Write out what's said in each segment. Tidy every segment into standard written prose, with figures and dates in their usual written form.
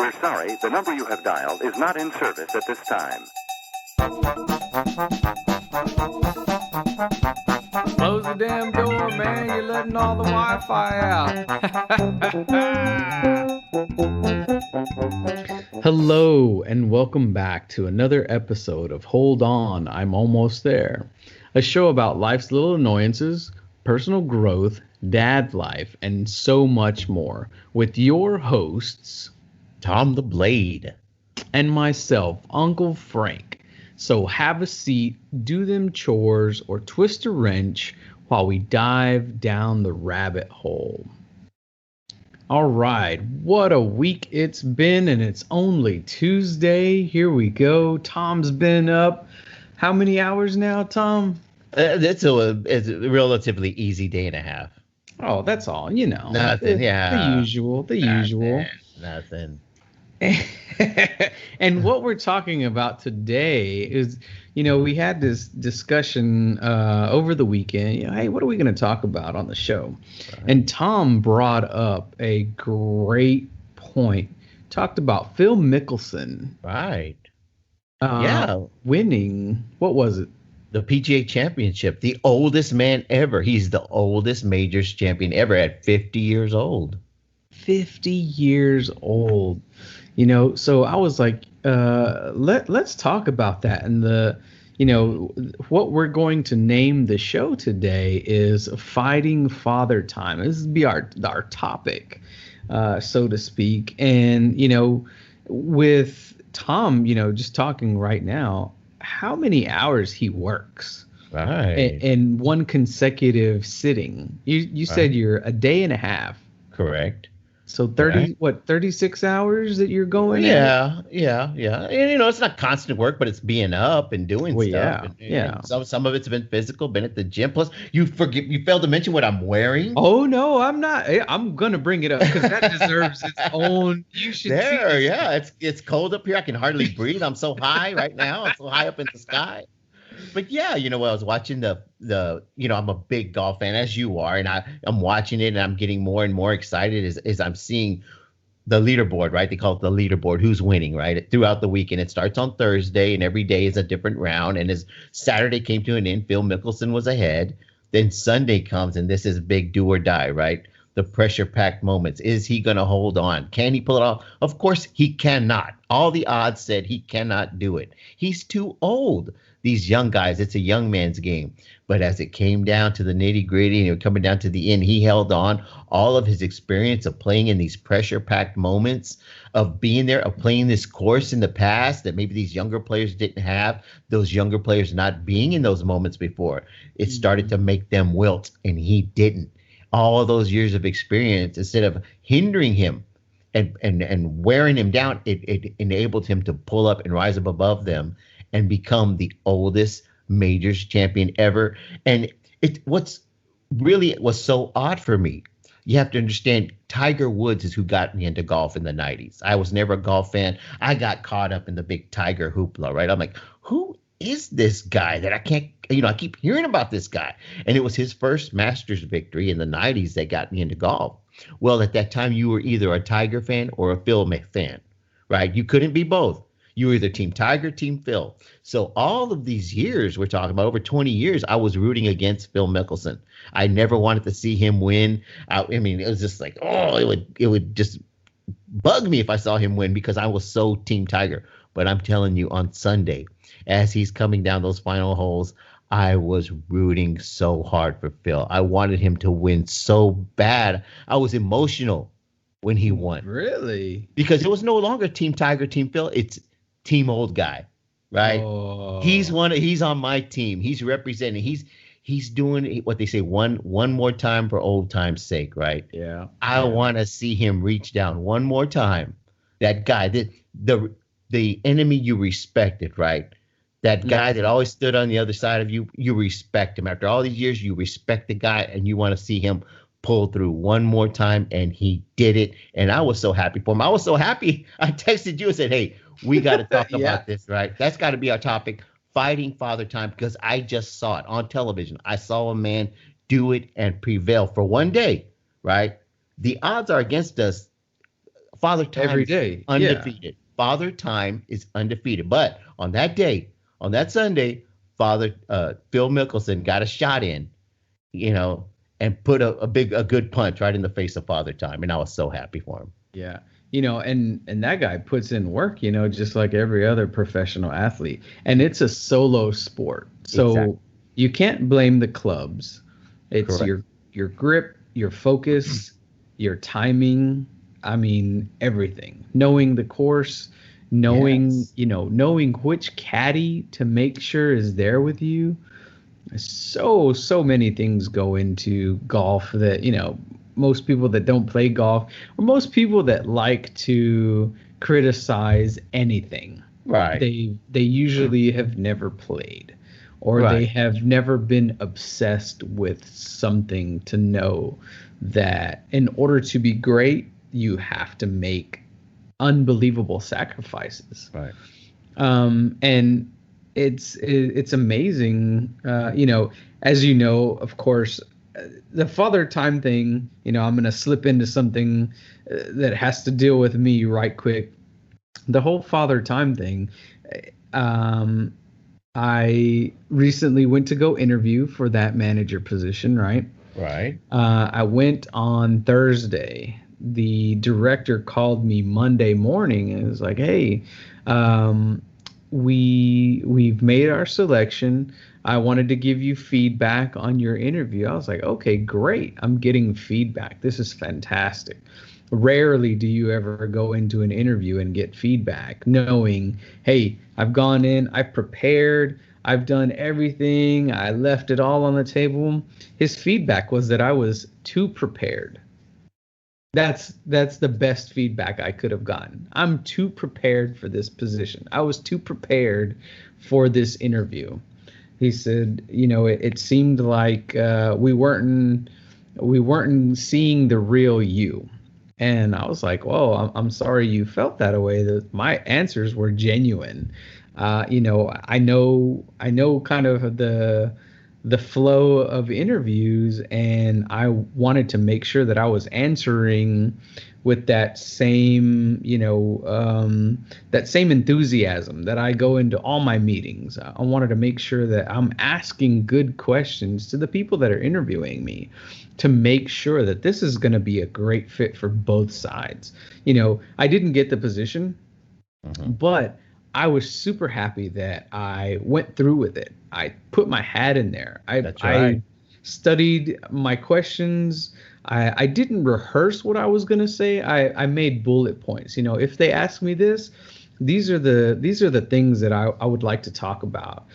We're sorry, the number you have dialed is not in service at this time. Close the damn door, man. You're letting all the Wi-Fi out. Hello, and welcome back to another episode of Hold On, I'm Almost There, a show about life's little annoyances, personal growth, dad life, and so much more, with your hosts, Tom the Blade, and myself, Uncle Frank. So have a seat, do them chores, or twist a wrench while we dive down the rabbit hole. All right, what a week it's been, and it's only Tuesday. Here we go. Tom's been up. How many hours now, Tom? It's a relatively easy day and a half. Oh, that's all. You know. Nothing, yeah. The usual. Nothing. And what we're talking about today is, we had this discussion over the weekend. Hey, what are we going to talk about on the show? Right. And Tom brought up a great point. Talked about Phil Mickelson. Right. Winning. What was it? The PGA Championship. The oldest man ever. He's the oldest majors champion ever at 50 years old. 50 years old. So I was like, let's talk about that. And what we're going to name the show today is Fighting Father Time. This will be our topic, so to speak. And, with Tom, just talking right now, how many hours he works. Right. In one consecutive sitting. You said you're a day and a half. Correct. So 36 hours that you're going? Yeah. And, it's not constant work, but it's being up and doing stuff. Yeah. Some of it's been physical, been at the gym. Plus, you failed to mention what I'm wearing. Oh, no, I'm not. I'm going to bring it up because that deserves its own. You should see this. Yeah. It's cold up here. I can hardly breathe. I'm so high right now. I'm so high up in the sky. But yeah, I was watching the I'm a big golf fan, as you are, and I'm watching it and I'm getting more and more excited as I'm seeing the leaderboard, right? They call it the leaderboard, who's winning, right? Throughout the weekend. It starts on Thursday and every day is a different round. And as Saturday came to an end, Phil Mickelson was ahead. Then Sunday comes and this is big do or die, right? The pressure-packed moments. Is he going to hold on? Can he pull it off? Of course, he cannot. All the odds said he cannot do it. He's too old. These young guys, it's a young man's game. But as it came down to the nitty-gritty and coming down to the end, he held on. All of his experience of playing in these pressure-packed moments, of being there, of playing this course in the past that maybe these younger players didn't have, those younger players not being in those moments before, it started to make them wilt, and he didn't. All of those years of experience, instead of hindering him and wearing him down, it enabled him to pull up and rise up above them and become the oldest majors champion ever. And what's really was so odd for me, you have to understand, Tiger Woods is who got me into golf in the 90s. I was never a golf fan. I got caught up in the big Tiger hoopla, right? I'm like, who is this guy that I can't, I keep hearing about this guy. And it was his first Masters victory in the 90s that got me into golf. Well, at that time, you were either a Tiger fan or a Phil fan, right? You couldn't be both. You were either Team Tiger, Team Phil. So all of these years, we're talking about over 20 years, I was rooting against Phil Mickelson. I never wanted to see him win. It was just like, it would just bug me if I saw him win because I was so Team Tiger. But I'm telling you, on Sunday, as he's coming down those final holes, I was rooting so hard for Phil. I wanted him to win so bad. I was emotional when he won. Really? Because it was no longer Team Tiger, Team Phil. It's Team Old Guy, right? Oh. He's on my team. He's representing. He's doing what they say, one more time for old time's sake, right? Yeah. I want to see him reach down one more time. That guy, the enemy you respected, right? That guy that always stood on the other side of you, you respect him. After all these years, you respect the guy and you want to see him pull through one more time, and he did it. And I was so happy for him. I was so happy. I texted you and said, hey, we got to talk about this, right? That's got to be our topic, Fighting Father Time, because I just saw it on television. I saw a man do it and prevail for one day, right? The odds are against us Father Time every is day. Yeah. undefeated. Father Time is undefeated. But on that day, on that Sunday, Father Phil Mickelson got a shot in, you know, and put a good punch right in the face of Father Time, and I was so happy for him. Yeah. And that guy puts in work, just like every other professional athlete. And it's a solo sport. So Exactly. you can't blame the clubs. It's Correct. your grip, your focus, your timing, I mean everything. Knowing the course, Yes. knowing which caddy to make sure is there with you. So many things go into golf that most people that don't play golf, or most people that like to criticize anything, Right. they usually have never played, or they Right. have never been obsessed with something to know that in order to be great you have to make unbelievable sacrifices. Right. And it's amazing. As of course, the father time thing. I'm gonna slip into something that has to deal with me right quick. The whole father time thing. Um, I recently went to go interview for that manager position, right? Right. I went on Thursday. The director called me Monday morning and was like, "Hey, um, we've made our selection. I wanted to give you feedback on your interview." I was like, "Okay, great. I'm getting feedback. This is fantastic." Rarely do you ever go into an interview and get feedback knowing, "Hey, I've gone in, I've prepared, I've done everything, I left it all on the table." His feedback was that I was too prepared. That's the best feedback I could have gotten. I'm too prepared for this position. I was too prepared for this interview. He said, it seemed like we weren't seeing the real you. And I was like, "Whoa, I'm sorry you felt that way. My answers were genuine. I know kind of the flow of interviews, and I wanted to make sure that I was answering with that same enthusiasm that I go into all my meetings. I wanted to make sure that I'm asking good questions to the people that are interviewing me, to make sure that this is going to be a great fit for both sides. I didn't get the position, Hmm. but I was super happy that I went through with it. I put my hat in there. I, That's I right. studied my questions. I didn't rehearse what I was going to say. I made bullet points. If they ask me this, these are the things that I would like to talk about.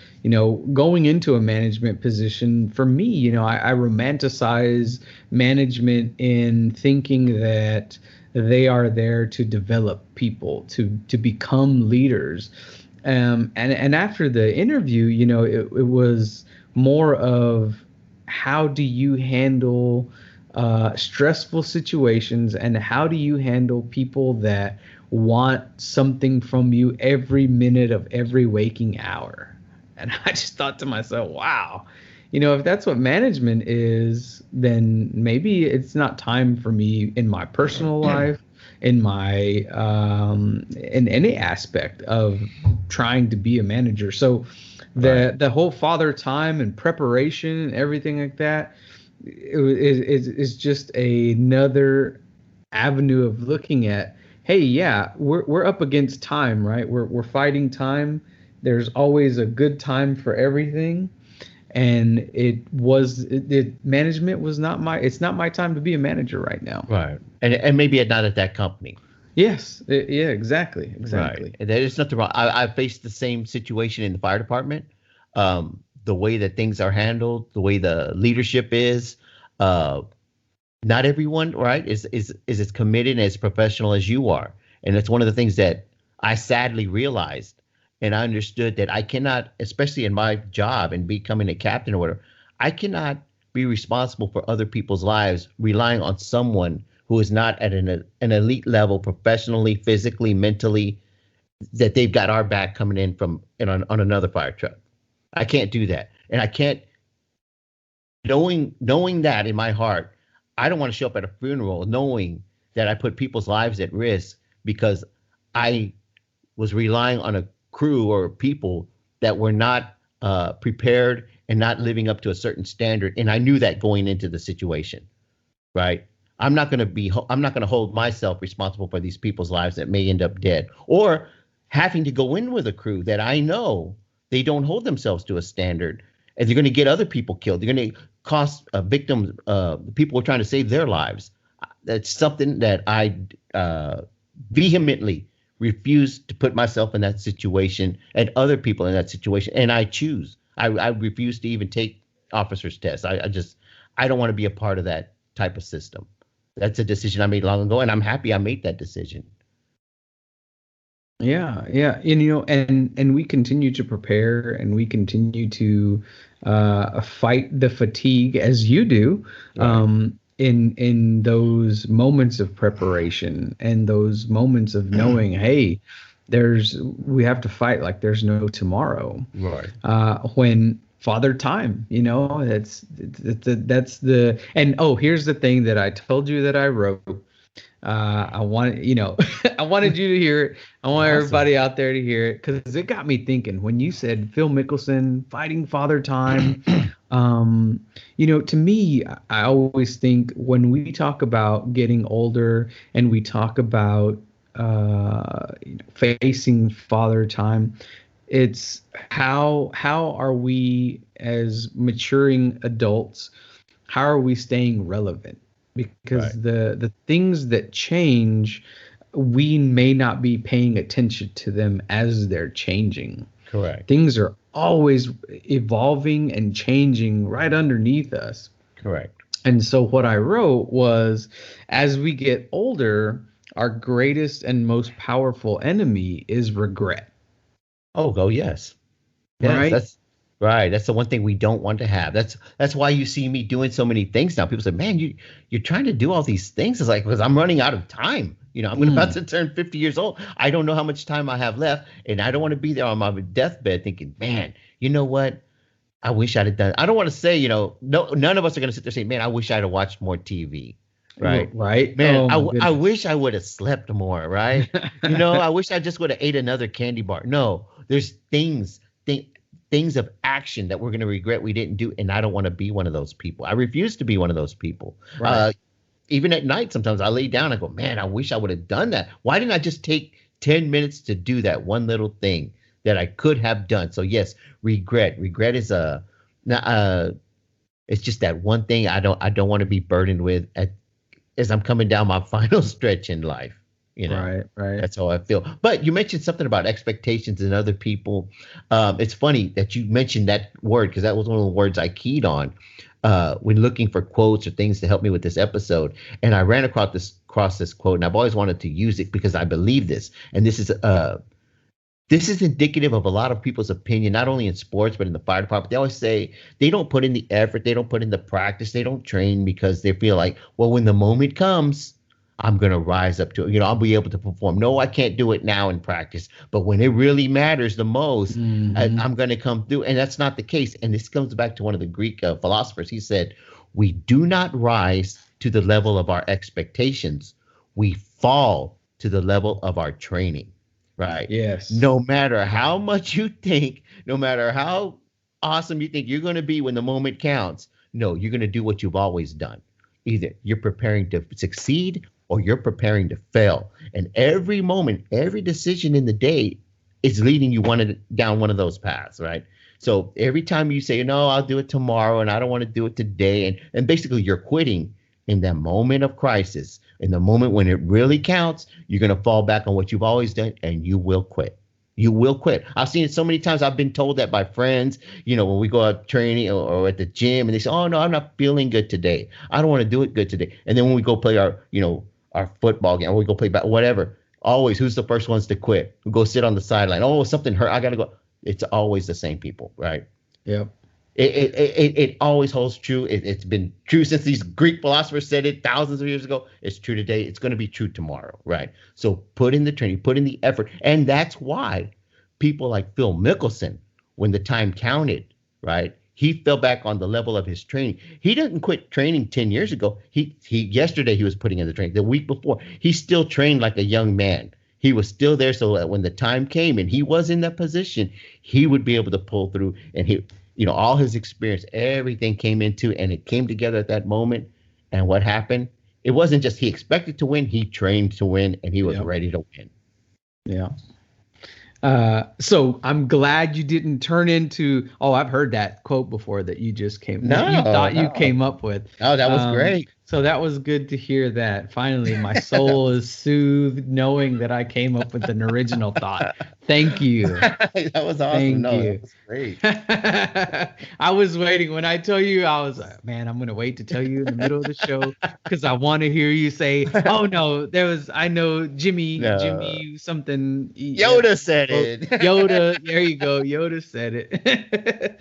Going into a management position for me, I romanticize management in thinking that they are there to develop people to become leaders. And after the interview, it was more of, how do you handle stressful situations, and how do you handle people that want something from you every minute of every waking hour? And I just thought to myself, wow, if that's what management is, then maybe it's not time for me in my personal life, in any aspect of trying to be a manager. So Right. the whole father time and preparation and everything like that is just another avenue of looking at, hey, yeah, we're up against time, right? We're fighting time. There's always a good time for everything. And management was not my it's not my time to be a manager right now. Right. And maybe not at that company. Yes, yeah, exactly, Right. exactly. And there's nothing wrong. I faced the same situation in the fire department. The way that things are handled, the way the leadership is, uh, not everyone, right, is as committed and as professional as you are. And that's one of the things that I sadly realized. And I understood that I cannot, especially in my job and becoming a captain or whatever, I cannot be responsible for other people's lives relying on someone who is not at an elite level professionally, physically, mentally, that they've got our back coming in from on another fire truck. I can't do that. And I can't, knowing that in my heart, I don't want to show up at a funeral knowing that I put people's lives at risk because I was relying on a crew or people that were not prepared and not living up to a certain standard. And I knew that going into the situation, right? I'm not going to hold myself responsible for these people's lives that may end up dead, or having to go in with a crew that I know they don't hold themselves to a standard, and they're going to get other people killed. They're going to cost victims, people who are trying to save their lives. That's something that I vehemently refuse to put myself in that situation and other people in that situation. And I choose. I refuse to even take officers' tests. I don't want to be a part of that type of system. That's a decision I made long ago, and I'm happy I made that decision. Yeah, yeah, and and we continue to prepare, and we continue to fight the fatigue as you do, Right. in those moments of preparation and those moments of knowing, hey, we have to fight like there's no tomorrow. Right. When Father Time, that's the and oh, here's the thing that I told you that I wrote. I wanted, I wanted you to hear it. I want Awesome. everybody out there to hear it because it got me thinking when you said Phil Mickelson fighting Father Time. To me, I always think when we talk about getting older and we talk about facing Father Time, it's how are we as maturing adults? How are we staying relevant? Because Right. the things that change, we may not be paying attention to them as they're changing. Correct. Things are always evolving and changing right underneath us. Correct. And so what I wrote was, as we get older, our greatest and most powerful enemy is regret. Oh, yes. Yes, Right? that's right. That's the one thing we don't want to have. That's why you see me doing so many things now. People say, "Man, you're trying to do all these things." It's like because I'm running out of time. I'm about to turn 50 years old. I don't know how much time I have left, and I don't want to be there on my deathbed thinking, "Man, you know what? I wish I'd have done." I don't want to say, no, none of us are going to sit there saying, "Man, I wish I'd have watched more TV." Right. Right. Man, Oh my I goodness. wish I would have slept more. Right. I wish I just would have ate another candy bar. No, there's things of action that we're going to regret we didn't do. And I don't want to be one of those people. I refuse to be one of those people. Right. Even at night, sometimes I lay down and go, man, I wish I would have done that. Why didn't I just take 10 minutes to do that one little thing that I could have done? So yes, regret. Regret is it's just that one thing I don't want to be burdened with as I'm coming down my final stretch in life. Right. That's how I feel. But you mentioned something about expectations and other people. It's funny that you mentioned that word because that was one of the words I keyed on when looking for quotes or things to help me with this episode. And I ran across this quote, and I've always wanted to use it because I believe this. And this is indicative of a lot of people's opinion, not only in sports, but in the fire department. They always say they don't put in the effort, they don't put in the practice, they don't train because they feel like, well, when the moment comes, I'm going to rise up to it. I'll be able to perform. No, I can't do it now in practice, but when it really matters the most, I'm going to come through. And that's not the case. And this comes back to one of the Greek philosophers. He said, we do not rise to the level of our expectations. We fall to the level of our training. Right. Yes. No matter how much you think, no matter how awesome you think you're going to be when the moment counts, no, you're going to do what you've always done. Either you're preparing to succeed or you're preparing to fail. And every moment, every decision in the day is leading you down one of those paths, right? So every time you say, no, I'll do it tomorrow and I don't want to do it today. And basically you're quitting in that moment of crisis. In the moment when it really counts, you're going to fall back on what you've always done and you will quit. You will quit. I've seen it so many times. I've been told that by friends, when we go out training or at the gym and they say, oh, no, I'm not feeling good today. I don't want to do it good today. And then when we go play our football game or we go play whatever, always who's the first ones to quit? Who go sit on the sideline? Oh, something hurt. I got to go. It's always the same people, right? Yep. It always holds true. It's been true since these Greek philosophers said it thousands of years ago. It's true today. It's going to be true tomorrow, right? So put in the training, put in the effort. And that's why people like Phil Mickelson, when the time counted, right, he fell back on the level of his training. He didn't quit training 10 years ago. He yesterday he was putting in the training. The week before, he still trained like a young man. He was still there so that when the time came and he was in that position, he would be able to pull through. And he, all his experience, everything came into, and it came together at that moment. And what happened? It wasn't just he expected to win, he trained to win, and he was ready to win. Yeah. So I'm glad you didn't turn into, I've heard that quote before that you just came up with. Oh, that was great. So that was good to hear that. Finally, my soul is soothed knowing that I came up with an original thought. Thank you. That was awesome. That was great. I was waiting. When I tell you, I was like, man, I'm going to wait to tell you in the middle of the show because I want to hear you say, oh, no, I know Jimmy something. Yoda said it. Yoda. There you go. Yoda said it.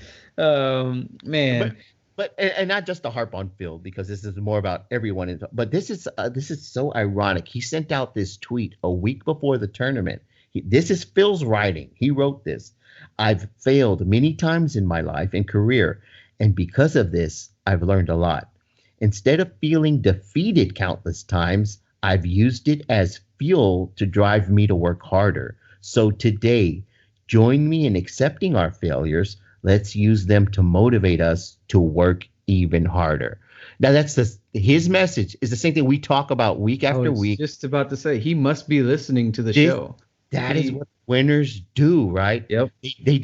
Man. But not just the harp on Phil, because this is more about everyone. But this is so ironic. He sent out this tweet a week before the tournament. This is Phil's writing. He wrote this. I've failed many times in my life and career, and because of this, I've learned a lot. Instead of feeling defeated countless times, I've used it as fuel to drive me to work harder. So today, join me in accepting our failures. Let's use them to motivate us to work even harder. Now, that's his message is the same thing we talk about week after week. Just about to say, he must be listening to the show. That is what winners do, right? Yep. They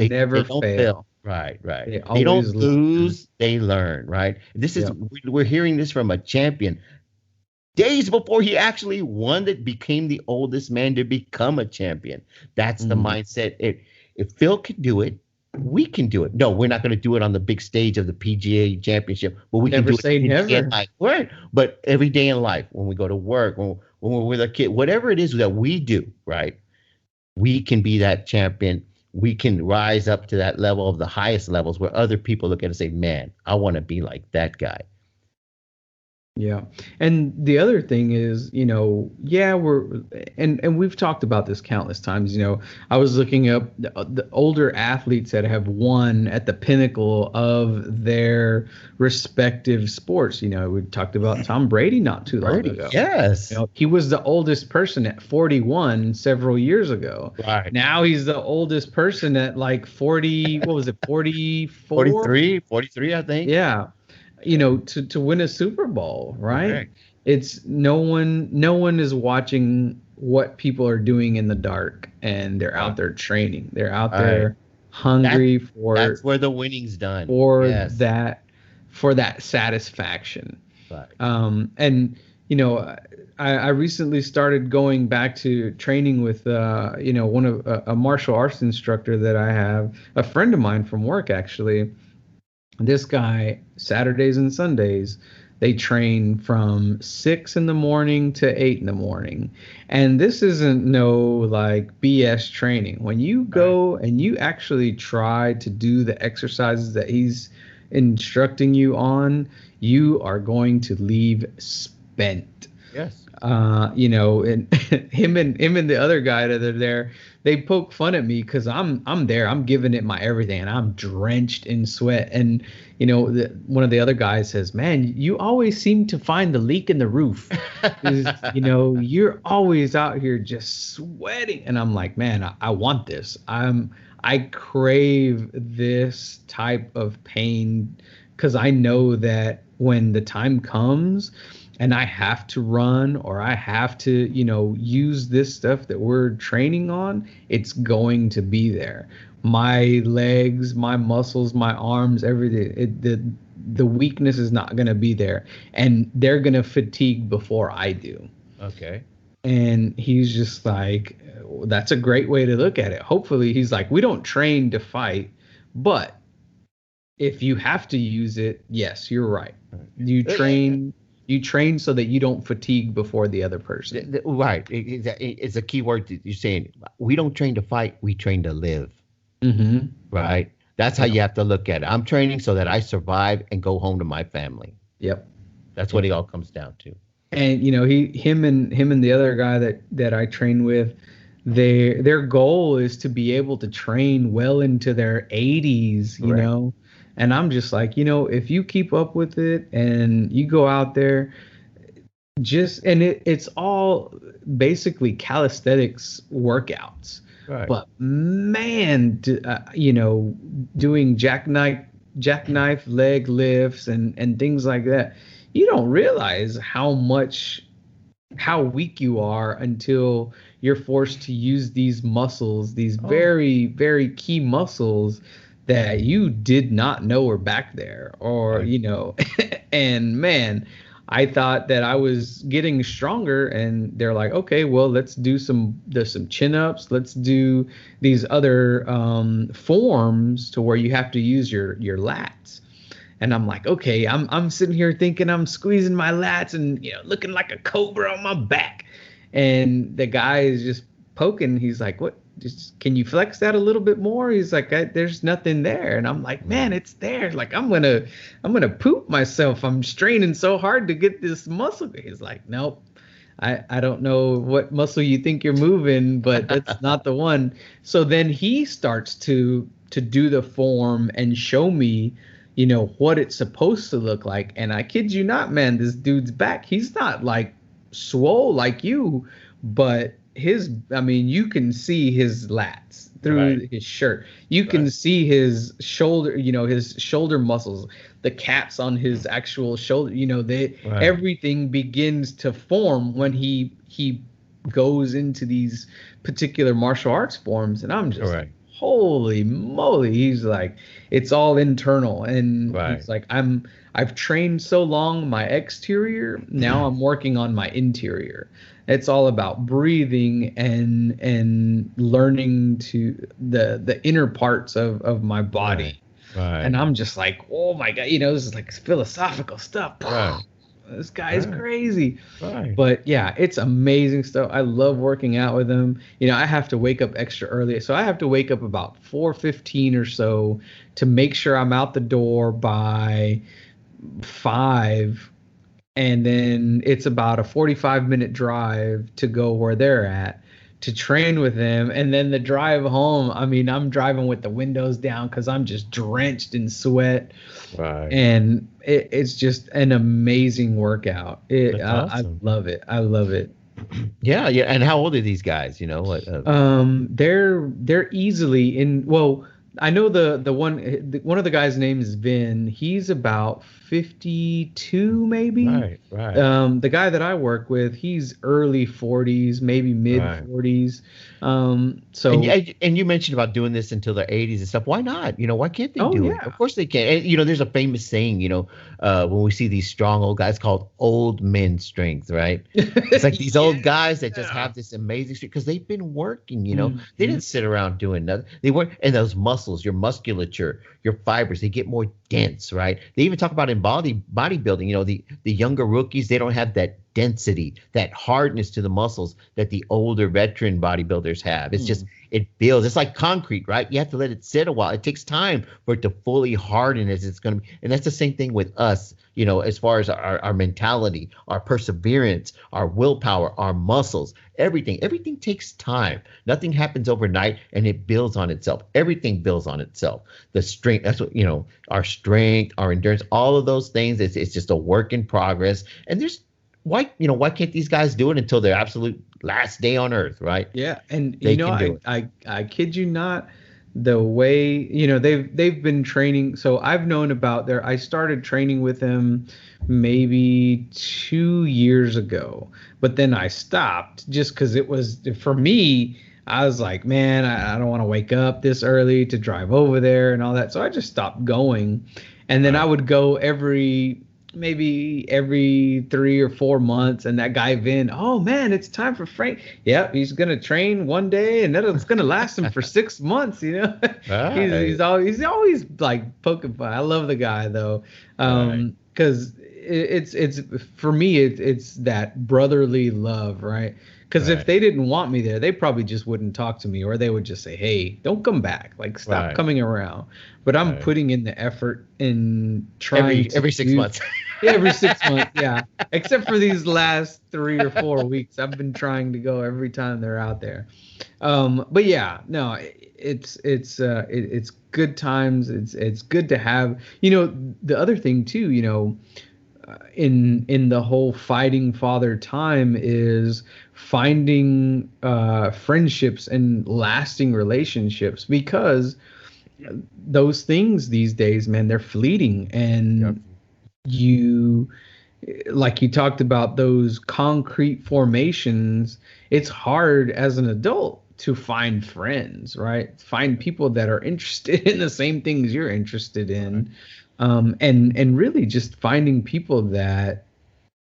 never fail. Right. They don't lose, they learn, right? We're hearing this from a champion days before he actually won that became the oldest man to become a champion. That's the mindset. If Phil can do it, we can do it. No, we're not going to do it on the big stage of the PGA Championship, but we can do it every day in life. Right. But every day in life, when we go to work, when we're with a kid, whatever it is that we do, right, we can be that champion. We can rise up to that level of the highest levels where other people look at it and say, man, I want to be like that guy. Yeah. And the other thing is, and we've talked about this countless times. I was looking up the older athletes that have won at the pinnacle of their respective sports. We talked about Tom Brady not too long ago. Yes. He was the oldest person at 41 several years ago. Right. Now he's the oldest person at like 40, what was it, 44? 43, I think. Yeah. To win a Super Bowl, right? Correct. It's no one is watching what people are doing in the dark, and they're out there training. They're out there hungry that's where the winning's done. For that satisfaction. Right. And I recently started going back to training with one of a martial arts instructor that I have, a friend of mine from work actually. This guy, Saturdays and Sundays, they train from 6 a.m. to 8 a.m. And this isn't no like BS training. When you go and you actually try to do the exercises that he's instructing you on, you are going to leave spent. Yes. And him and the other guy that are there, they poke fun at me because I'm there, I'm giving it my everything, and I'm drenched in sweat. And one of the other guys says, "Man, you always seem to find the leak in the roof. You're always out here just sweating." And I'm like, man, I want this. I crave this type of pain because I know that when the time comes and I have to run or I have to, use this stuff that we're training on, it's going to be there. My legs, my muscles, my arms, everything, the weakness is not going to be there. And they're going to fatigue before I do. Okay. And he's just like, that's a great way to look at it. Hopefully, he's like, we don't train to fight, but if you have to use it, yes, you're right. You train so that you don't fatigue before the other person. Right. It's a key word that you're saying. We don't train to fight. We train to live. Mm-hmm. Right. That's how you have to look at it. I'm training so that I survive and go home to my family. Yep. That's what it all comes down to. And, him and the other guy that I train with, their goal is to be able to train well into their 80s, And I'm just like, if you keep up with it and you go out there, it's all basically calisthenics workouts. Right. But man, doing jackknife leg lifts and things like that, you don't realize how weak you are until you're forced to use these muscles, these very, very key muscles that you did not know were back there, or, and man, I thought that I was getting stronger, and they're like, okay, well, there's some chin ups. Let's do these other forms to where you have to use your lats. And I'm like, okay, I'm sitting here thinking I'm squeezing my lats and looking like a cobra on my back. And the guy is just poking. He's like, what? Just can you flex that a little bit more? He's like, there's nothing there. And I'm like, man, it's there. Like I'm gonna poop myself. I'm straining so hard to get this muscle. He's like, nope. I don't know what muscle you think you're moving, but that's not the one. So then he starts to do the form and show me what it's supposed to look like. And I kid you not, man, this dude's back. He's not like swole like you, but you can see his lats through his shirt. You can see his shoulder, his shoulder muscles, the caps on his actual shoulder, everything begins to form when he goes into these particular martial arts forms. And I'm just like, holy moly. He's like, it's all internal. And he's like, I've trained so long my exterior, now I'm working on my interior. It's all about breathing and learning to the inner parts of my body. Right. And I'm just like, oh my God, this is like philosophical stuff. Right. This guy is crazy. Right. But yeah, it's amazing stuff. I love working out with him. I have to wake up extra early. So I have to wake up about 4:15 or so to make sure I'm out the door by 5. And then it's about a 45-minute drive to go where they're at to train with them. And then the drive home, I'm driving with the windows down because I'm just drenched in sweat. Right. And it's just an amazing workout. Awesome. I love it. I love it. Yeah. And how old are these guys? They're easily in. Well, I know the one of the guys' name is Vin. He's about 52, maybe. Right. The guy that I work with, he's early 40s, maybe mid 40s. So and you mentioned about doing this until their 80s and stuff. Why not? Why can't they do it? Of course they can. And there's a famous saying, when we see these strong old guys called old men strength, right? It's like these old guys that just have this amazing strength because they've been working. They didn't sit around doing nothing. They weren't, and those muscles, your musculature, your fibers, they get more dense, right? They even talk about in bodybuilding, the younger rookies, they don't have that density, that hardness to the muscles that the older veteran bodybuilders have. It's just, it builds. It's like concrete, right? You have to let it sit a while. It takes time for it to fully harden as it's going to be. And that's the same thing with us, as far as our mentality, our perseverance, our willpower, our muscles, everything takes time. Nothing happens overnight, and it builds on itself. Everything builds on itself. The strength, that's what, our strength, our endurance, all of those things, it's just a work in progress. And there's, why can't these guys do it until their absolute last day on earth, right? Yeah, and I kid you not, the way they've been training. So I've known about I started training with them maybe 2 years ago, but then I stopped just because it was, for me, I was like, man, I don't want to wake up this early to drive over there and all that, so I just stopped going. And then I would go maybe every 3 or 4 months, and that guy Vin, oh man, it's time for Frank. Yep, he's gonna train one day, and then it's gonna last him for 6 months. He's always like poking fun. I love the guy though, because it's for me, it's that brotherly love, right? Because if Right. they didn't want me there, they probably just wouldn't talk to me, or they would just say, "Hey, don't come back. Like, stop Right. coming around." But I'm Right. putting in the effort in trying Every to 6 months. Yeah, every 6 months. Yeah, except for these last 3 or 4 weeks, I've been trying to go every time they're out there. But yeah, no, it's good times. It's good to have. The other thing too. In the whole fighting father time is finding friendships and lasting relationships, because those things these days, man, they're fleeting. And you like you talked about those concrete formations. It's hard as an adult to find friends, right? Find people that are interested in the same things you're interested in. And really just finding people that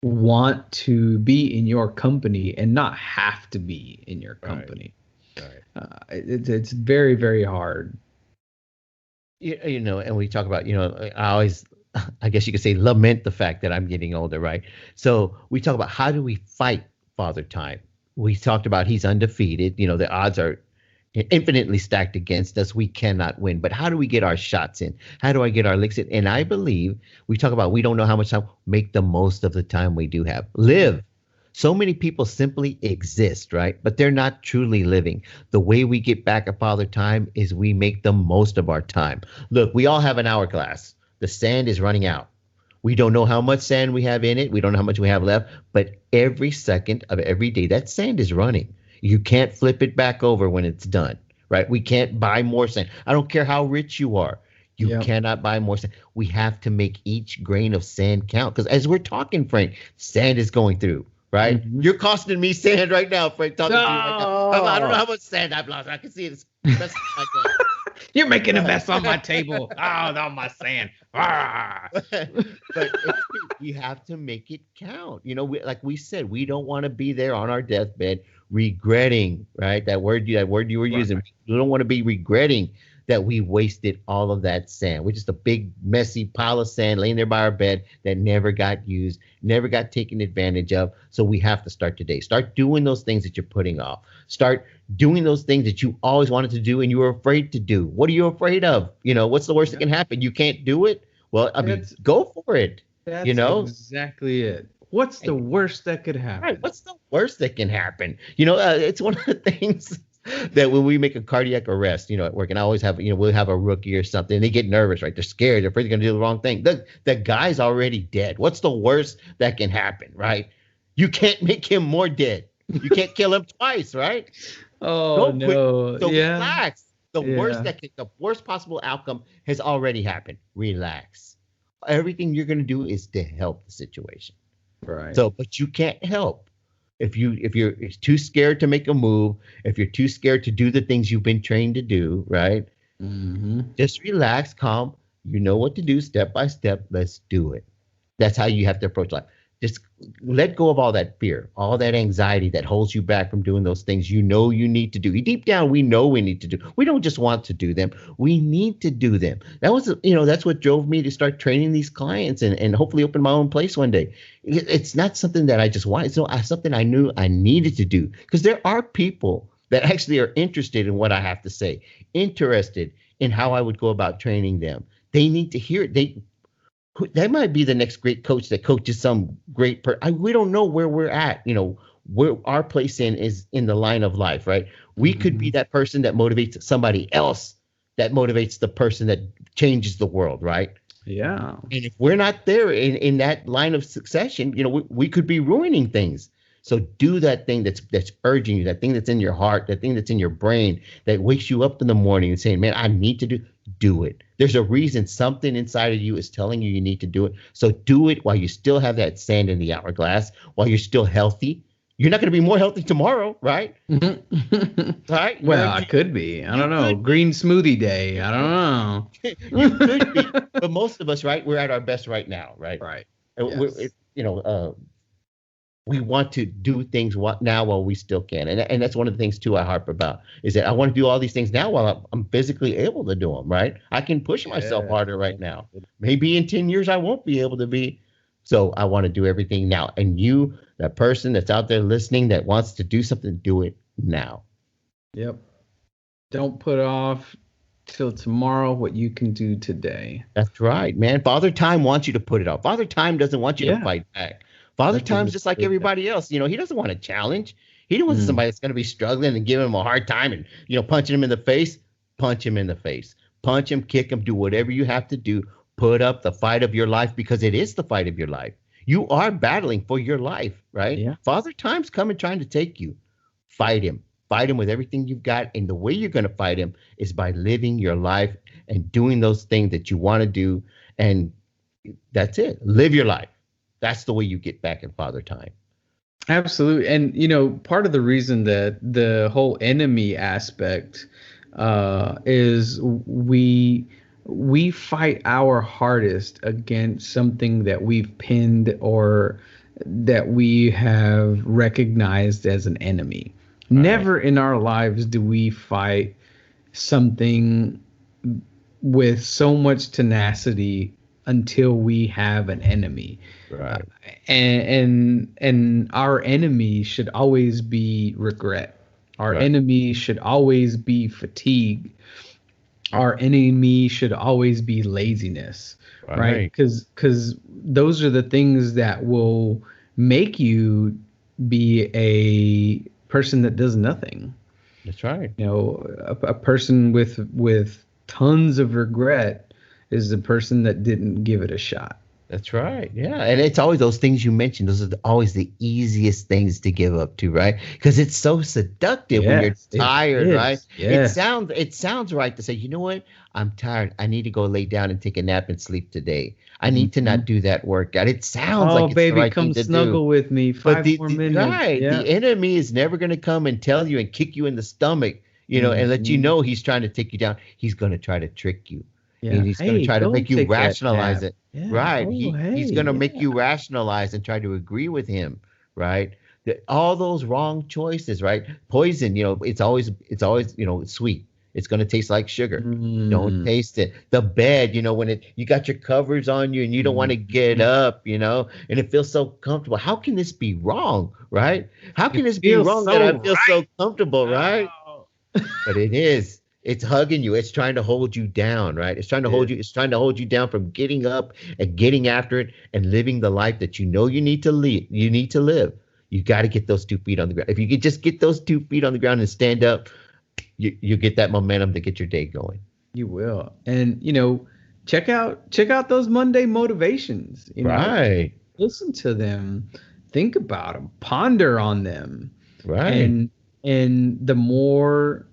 want to be in your company and not have to be in your company. Right. It's very, very hard. And we talk about, I always, I guess you could say, lament the fact that I'm getting older, right? So we talk about, how do we fight Father Time? We talked about he's undefeated. The odds are infinitely stacked against us. We cannot win. But how do we get our shots in? How do I get our licks in? And I believe we talk about, we don't know how much time. Make the most of the time we do have. Live. So many people simply exist, right? But they're not truly living. The way we get back at Father Time is we make the most of our time. Look, we all have an hourglass. The sand is running out. We don't know how much sand we have in it. We don't know how much we have left. But every second of every day, that sand is running. You can't flip it back over when it's done, right? We can't buy more sand. I don't care how rich you are. You cannot buy more sand. We have to make each grain of sand count. Because as we're talking, Frank, sand is going through. Right? Mm-hmm. You're costing me sand right now, Frank. Talking to you right now. I don't know how much sand I've lost. I can see it. You're making a mess on my table. On my sand. But we have to make it count. Like we said, we don't want to be there on our deathbed regretting, right? That word you were using. We don't want to be regretting that we wasted all of that sand. We're just a big, messy pile of sand laying there by our bed that never got used, never got taken advantage of. So we have to start today. Start doing those things that you're putting off. Start doing those things that you always wanted to do and you were afraid to do. What are you afraid of? What's the worst that can happen? You can't do it? Well, go for it. That's exactly it. What's the worst that could happen? Right. What's the worst that can happen? It's one of the things that when we make a cardiac arrest, at work, and I always have, we'll have a rookie or something, and they get nervous, right? They're scared. They're afraid they're going to do the wrong thing. The guy's already dead. What's the worst that can happen, right? You can't make him more dead. You can't kill him twice, right? Oh, no. So relax. The worst possible outcome has already happened. Relax. Everything you're going to do is to help the situation. Right. So, but you can't help. If you're too scared to make a move, if you're too scared to do the things you've been trained to do, right? Mm-hmm. Just relax, calm. You know what to do step by step. Let's do it. That's how you have to approach life. Just let go of all that fear, all that anxiety that holds you back from doing those things you know you need to do. Deep down, we know we need to do. We don't just want to do them. We need to do them. That's what drove me to start training these clients and hopefully open my own place one day. It's not something that I just want. It's something I knew I needed to do, because there are people that actually are interested in what I have to say, interested in how I would go about training them. They need to hear it. That might be the next great coach that coaches some great person. We don't know where we're at, where our place is in the line of life, right? We could be that person that motivates somebody else, that motivates the person that changes the world, right? Yeah. And if we're not there in that line of succession, we could be ruining things. So do that thing that's urging you, that thing that's in your heart, that thing that's in your brain, that wakes you up in the morning and saying, man, I need to do it. There's a reason something inside of you is telling you need to do it. So do it while you still have that sand in the hourglass, while you're still healthy. You're not going to be more healthy tomorrow, right? Right? Well, I could be. I don't know. Green smoothie day. I don't know. You could be. But most of us, right, we're at our best right now, right? Right. Yes. We want to do things now while we still can. And that's one of the things, too, I harp about, is that I want to do all these things now while I'm physically able to do them, right? I can push myself harder right now. Maybe in 10 years I won't be able to be So I want to do everything now. And you, that person that's out there listening that wants to do something, do it now. Yep. Don't put off till tomorrow what you can do today. That's right, man. Father Time wants you to put it off. Father Time doesn't want you to Yeah. fight back. Father That's a Time's really just like good thing. everybody else. He doesn't want a challenge. He don't want Mm. somebody that's going to be struggling and giving him a hard time and, punching him in the face. Punch him in the face. Punch him, kick him, do whatever you have to do. Put up the fight of your life because it is the fight of your life. You are battling for your life, right? Yeah. Father Time's coming trying to take you. Fight him. Fight him with everything you've got. And the way you're going to fight him is by living your life and doing those things that you want to do. And that's it. Live your life. That's the way you get back in Father Time. Absolutely. And, part of the reason that the whole enemy aspect is we fight our hardest against something that we've pinned or that we have recognized as an enemy. Right. Never in our lives do we fight something with so much tenacity until we have an enemy. Right. And our enemy should always be regret. Our Right. enemy should always be fatigue. Our enemy should always be laziness, right? Because those are the things that will make you be a person that does nothing. That's right. A person with tons of regret is the person that didn't give it a shot. That's right. Yeah. And it's always those things you mentioned. Those are always the easiest things to give up to, right? Because it's so seductive when you're tired, right? Yes. It sounds right to say, you know what? I'm tired. I need to go lay down and take a nap and sleep today. I need to not do that workout. It sounds like it's baby, the right come thing to snuggle do. with me. Five more minutes. Right. Yeah. The enemy is never going to come and tell you and kick you in the stomach, and let you know he's trying to take you down. He's going to try to trick you. Yeah. And he's going to try to make you rationalize it. Yeah. Right. Oh, He's going to make you rationalize and try to agree with him. Right. All those wrong choices. Right. Poison, it's always, it's sweet. It's going to taste like sugar. Don't taste it. The bed, when you got your covers on you and you don't want to get up, and it feels so comfortable. How can this be wrong? Right. How can this be wrong that I feel so comfortable? Right. But it is. It's hugging you. It's trying to hold you down, right? It's trying to hold you. It's trying to hold you down from getting up and getting after it and living the life that you need to live. You need to live. You got to get those 2 feet on the ground. If you could just get those 2 feet on the ground and stand up, you get that momentum to get your day going. You will. And check out those Monday motivations. Right. Listen to them. Think about them. Ponder on them. Right. And the more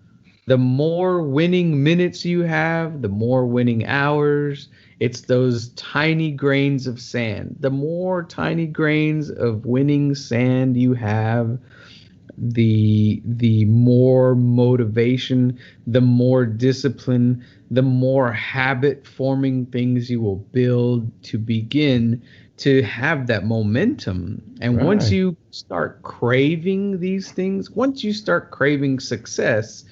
winning minutes you have, the more winning hours. It's those tiny grains of sand. The more tiny grains of winning sand you have, the more motivation, the more discipline, the more habit forming things you will build to begin to have that momentum. And once you start craving these things, once you start craving success,